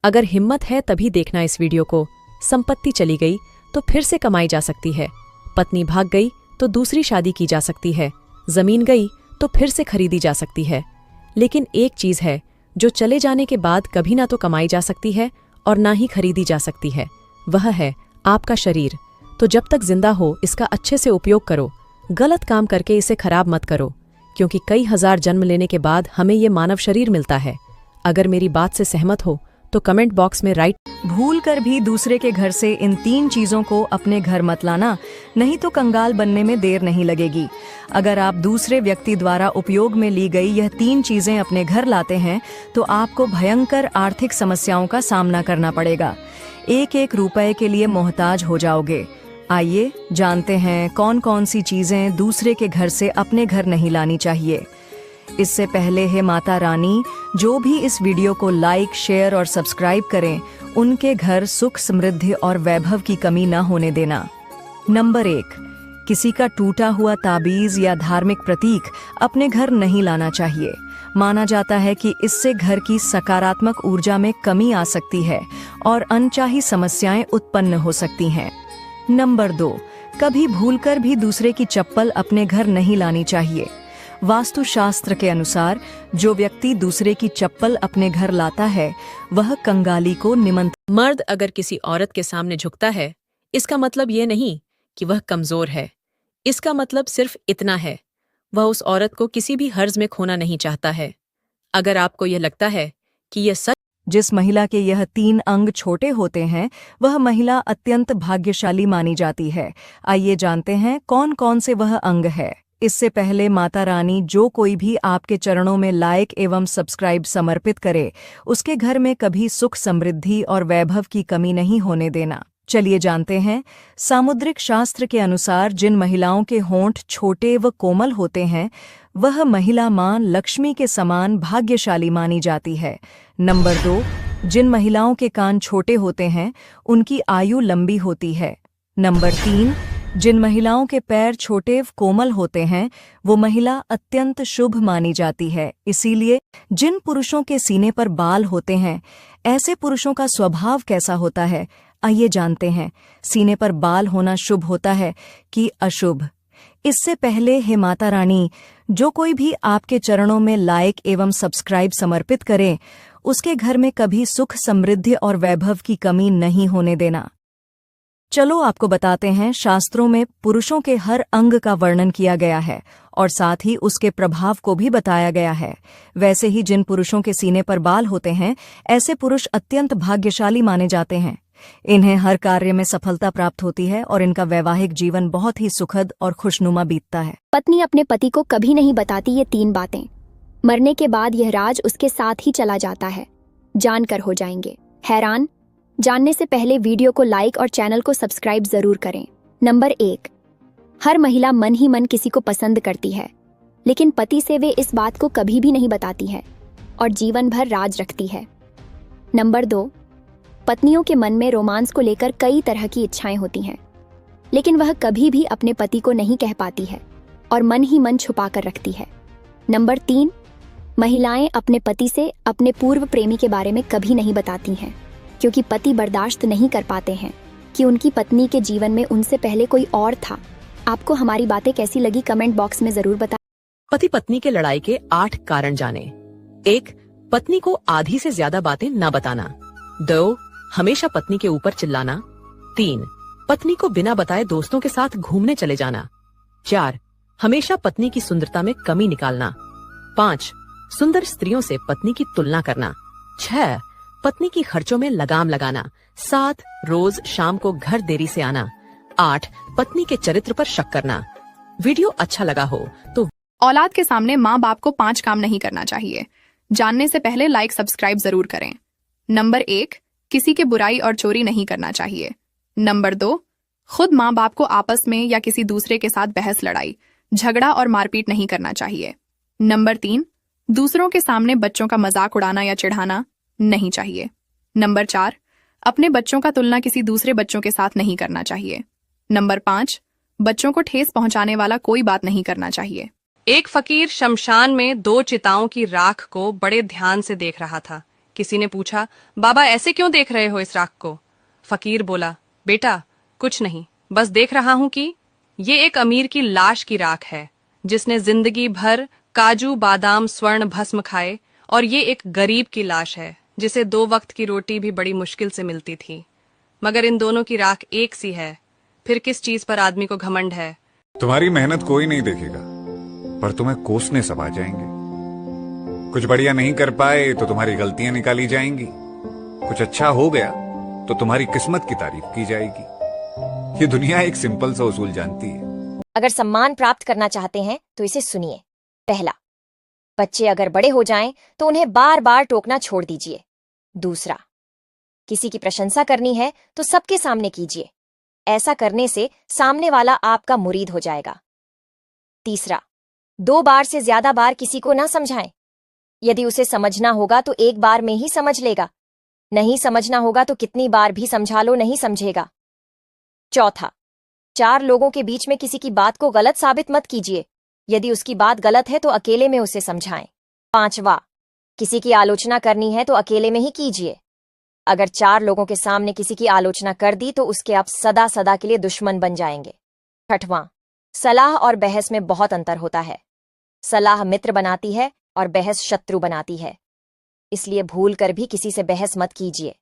अगर हिम्मत है तभी देखना इस वीडियो को। संपत्ति चली गई तो फिर से कमाई जा सकती है। पत्नी भाग गई तो दूसरी शादी की जा सकती है। जमीन गई तो फिर से खरीदी जा सकती है। लेकिन एक चीज है जो चले जाने के बाद कभी ना तो कमाई जा सकती है और ना ही खरीदी जा सकती है। वह है आपका शरीर। तो जब तक जिंदा हो इसका अच्छे से उपयोग करो। गलत काम करके इसे खराब मत करो, क्योंकि कई हजार जन्म लेने के बाद हमें ये मानव शरीर मिलता है। अगर मेरी बात से सहमत हो तो कमेंट बॉक्स में राइट। भूल कर भी दूसरे के घर से इन 3 चीजों को अपने घर मत लाना, नहीं तो कंगाल बनने में देर नहीं लगेगी। अगर आप दूसरे व्यक्ति द्वारा उपयोग में ली गई यह 3 चीजें अपने घर लाते हैं तो आपको भयंकर आर्थिक समस्याओं का सामना करना पड़ेगा। एक एक रुपए के लिए मोहताज हो जाओगे। आइए जानते हैं कौन कौन सी चीजें दूसरे के घर से अपने घर नहीं लानी चाहिए। इससे पहले है माता रानी, जो भी इस वीडियो को लाइक, शेयर और सब्सक्राइब करें, उनके घर सुख, समृद्धि और वैभव की कमी न होने देना। नंबर 1, किसी का टूटा हुआ ताबीज या धार्मिक प्रतीक अपने घर नहीं लाना चाहिए। माना जाता है कि इससे घर की सकारात्मक ऊर्जा में कमी आ सकती है और अनचाही समस्याएं उत्पन्न हो सकती हैं। नंबर 2, कभी भूलकर भी दूसरे की चप्पल अपने घर नहीं लानी चाहिए। वास्तुशास्त्र के अनुसार जो व्यक्ति दूसरे की चप्पल अपने घर लाता है वह कंगाली को निमंत्रण। मर्द अगर किसी औरत के सामने झुकता है, इसका मतलब ये नहीं कि वह कमजोर है। इसका मतलब सिर्फ इतना है, वह उस औरत को किसी भी हर्ज में खोना नहीं चाहता है। अगर आपको यह लगता है कि यह सच। जिस महिला के यह 3 अंग छोटे होते हैं वह महिला अत्यंत भाग्यशाली मानी जाती है। आइए जानते हैं कौन कौन से वह अंग है। इससे पहले माता रानी, जो कोई भी आपके चरणों में लाइक एवं सब्सक्राइब समर्पित करे, उसके घर में कभी सुख, समृद्धि और वैभव की कमी नहीं होने देना। चलिए जानते हैं। सामुद्रिक शास्त्र के अनुसार जिन महिलाओं के होंठ छोटे व कोमल होते हैं वह महिला मां लक्ष्मी के समान भाग्यशाली मानी जाती है। नंबर 2, जिन महिलाओं के कान छोटे होते हैं उनकी आयु लंबी होती है। नंबर 3, जिन महिलाओं के पैर छोटे व कोमल होते हैं वो महिला अत्यंत शुभ मानी जाती है। इसीलिए जिन पुरुषों के सीने पर बाल होते हैं, ऐसे पुरुषों का स्वभाव कैसा होता है, आइए जानते हैं। सीने पर बाल होना शुभ होता है कि अशुभ? इससे पहले हे माता रानी, जो कोई भी आपके चरणों में लाइक एवं सब्सक्राइब समर्पित करे, उसके घर में कभी सुख, समृद्धि और वैभव की कमी नहीं होने देना। चलो आपको बताते हैं। शास्त्रों में पुरुषों के हर अंग का वर्णन किया गया है और साथ ही उसके प्रभाव को भी बताया गया है। वैसे ही जिन पुरुषों के सीने पर बाल होते हैं, ऐसे पुरुष अत्यंत भाग्यशाली माने जाते हैं। इन्हें हर कार्य में सफलता प्राप्त होती है और इनका वैवाहिक जीवन बहुत ही सुखद और खुशनुमा बीतता है। पत्नी अपने पति को कभी नहीं बताती ये 3 बातें। मरने के बाद यह राज उसके साथ ही चला जाता है। जानकर हो जाएंगे हैरान। जानने से पहले वीडियो को लाइक और चैनल को सब्सक्राइब जरूर करें। नंबर 1, हर महिला मन ही मन किसी को पसंद करती है, लेकिन पति से वे इस बात को कभी भी नहीं बताती है और जीवन भर राज रखती है। नंबर 2, पत्नियों के मन में रोमांस को लेकर कई तरह की इच्छाएं होती हैं, लेकिन वह कभी भी अपने पति को नहीं कह पाती है और मन ही मन छुपा कर रखती है। नंबर 3, महिलाएं अपने पति से अपने पूर्व प्रेमी के बारे में कभी नहीं बताती हैं, क्योंकि पति बर्दाश्त नहीं कर पाते हैं कि उनकी पत्नी के जीवन में उनसे पहले कोई और था। आपको हमारी बातें कैसी लगी कमेंट बॉक्स में जरूर बताएं। पति पत्नी के लड़ाई के 8 कारण जाने। 1, पत्नी को आधी से ज्यादा बातें न बताना। 2, हमेशा पत्नी के ऊपर चिल्लाना। 3, पत्नी को बिना बताए दोस्तों के साथ घूमने चले जाना। 4, हमेशा पत्नी की सुंदरता में कमी निकालना। 5, सुंदर स्त्रियों से पत्नी की तुलना करना। 6, पत्नी की खर्चों में लगाम लगाना। 7, रोज शाम को घर देरी से आना। 8, पत्नी के चरित्र पर शक करना। वीडियो अच्छा लगा हो तो औलाद के सामने माँ बाप को 5 काम नहीं करना चाहिए। जानने से पहले लाइक सब्सक्राइब जरूर करें। नंबर 1, किसी के बुराई और चोरी नहीं करना चाहिए। नंबर 2, खुद माँ बाप को आपस में या किसी दूसरे के साथ बहस, लड़ाई, झगड़ा और मारपीट नहीं करना चाहिए। नंबर 3, दूसरों के सामने बच्चों का मजाक उड़ाना या चिढ़ाना नहीं चाहिए। नंबर 4, अपने बच्चों का तुलना किसी दूसरे बच्चों के साथ नहीं करना चाहिए। नंबर 5, बच्चों को ठेस पहुंचाने वाला कोई बात नहीं करना चाहिए। एक फकीर शमशान में 2 चिताओं की राख को बड़े ध्यान से देख रहा था। किसी ने पूछा, बाबा ऐसे क्यों देख रहे हो इस राख को? फकीर बोला, बेटा कुछ नहीं, बस देख रहा हूं कि ये एक अमीर की लाश की राख है जिसने जिंदगी भर काजू बादाम स्वर्ण भस्म खाए, और ये एक गरीब की लाश है जिसे 2 वक्त की रोटी भी बड़ी मुश्किल से मिलती थी। मगर इन दोनों की राख एक सी है, फिर किस चीज पर आदमी को घमंड है? तुम्हारी मेहनत कोई नहीं देखेगा, पर तुम्हें कोसने सब आ जाएंगे। कुछ बढ़िया नहीं कर पाए तो तुम्हारी गलतियां निकाली जाएंगी, कुछ अच्छा हो गया तो तुम्हारी किस्मत की तारीफ की जाएगी। ये दुनिया एक सिंपल सा उसूल जानती है। अगर सम्मान प्राप्त करना चाहते हैं तो इसे सुनिए। पहला, बच्चे अगर बड़े हो जाएं तो उन्हें बार बार टोकना छोड़ दीजिए। दूसरा, किसी की प्रशंसा करनी है तो सबके सामने कीजिए, ऐसा करने से सामने वाला आपका मुरीद हो जाएगा। तीसरा, 2 बार से ज्यादा बार किसी को ना समझाएं। यदि उसे समझना होगा तो 1 बार में ही समझ लेगा, नहीं समझना होगा तो कितनी बार भी समझा लो नहीं समझेगा। चौथा, 4 लोगों के बीच में किसी की बात को गलत साबित मत कीजिए, यदि उसकी बात गलत है तो अकेले में उसे समझाएं। 5वां, किसी की आलोचना करनी है तो अकेले में ही कीजिए। अगर 4 लोगों के सामने किसी की आलोचना कर दी तो उसके आप सदा सदा के लिए दुश्मन बन जाएंगे। 6वां, सलाह और बहस में बहुत अंतर होता है। सलाह मित्र बनाती है और बहस शत्रु बनाती है, इसलिए भूल कर भी किसी से बहस मत कीजिए।